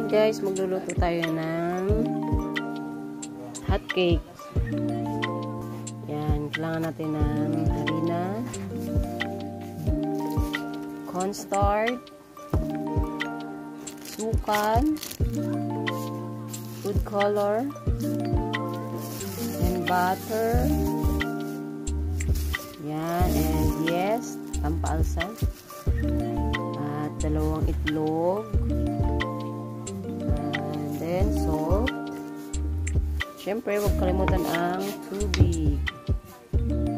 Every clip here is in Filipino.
Guys, magluluto tayo ng hot cake. Yan, kailangan natin ng harina, cornstarch, sukan, food color, and butter. Yan, and yes, pampalsa. At 2 itlog. And then salt. Siyempre, huwag kalimutan ang tubig.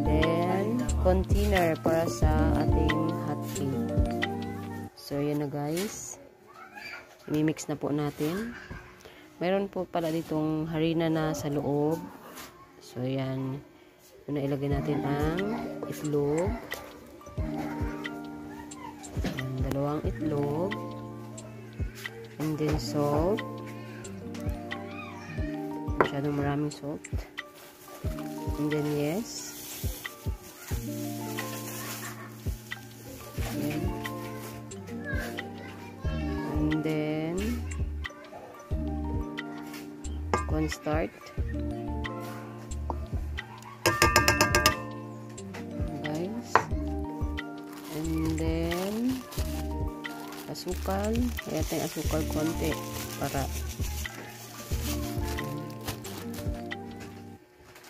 Then, container para sa ating hot cake. So, yan na guys. I-mix na po natin. Mayroon po pala ditong harina na sa loob. So, yan. Una ilagay natin ang itlog. Yan, 2 itlog. And then salt. Masyadong maraming salt. And then yes. Ayan. And then cornstarch. Guys. And then asukal. Kaya tayong asukal konti para.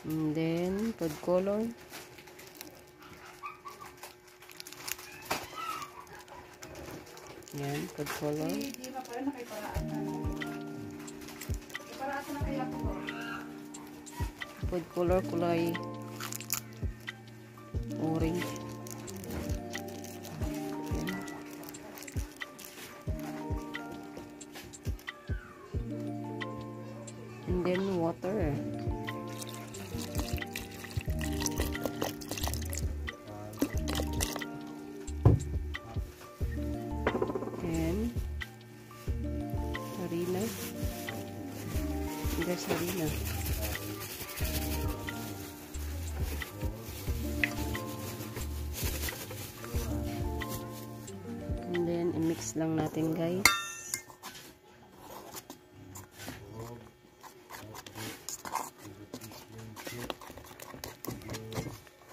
And then food color. Yan, food color. Food color kulay orange. Yan. And then water. And harina. There's harina. And then i-mix lang natin guys.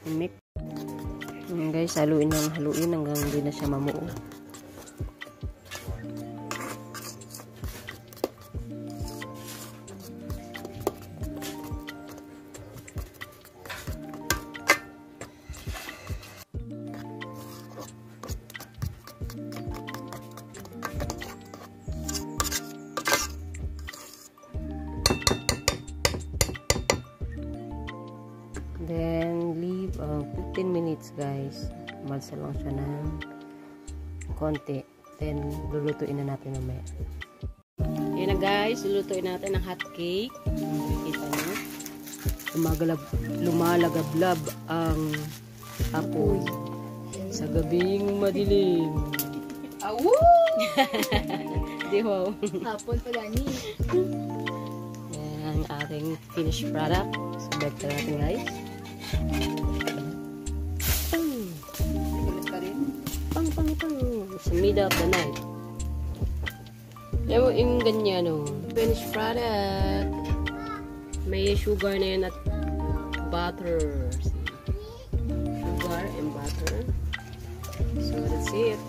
I-mix. And guys, haluin hanggang hindi na siya mamuo. Then, leave 15 minutes guys. Malsa lang siya ng konti. Then, lulutuin na natin mamaya. Yan na guys. Lulutuin natin ang hot cake. Makikita nyo. Lumalagablab ang apoy sa gabing madilim. Awu! Di wow. Hapon pala ni. Yan ang ating finished product. Subek na natin guys. Pang. Sa middle of the night. Yan mo yung ganyan o. Finished product. May sugar na yun at butter. Sugar and butter. So that's it.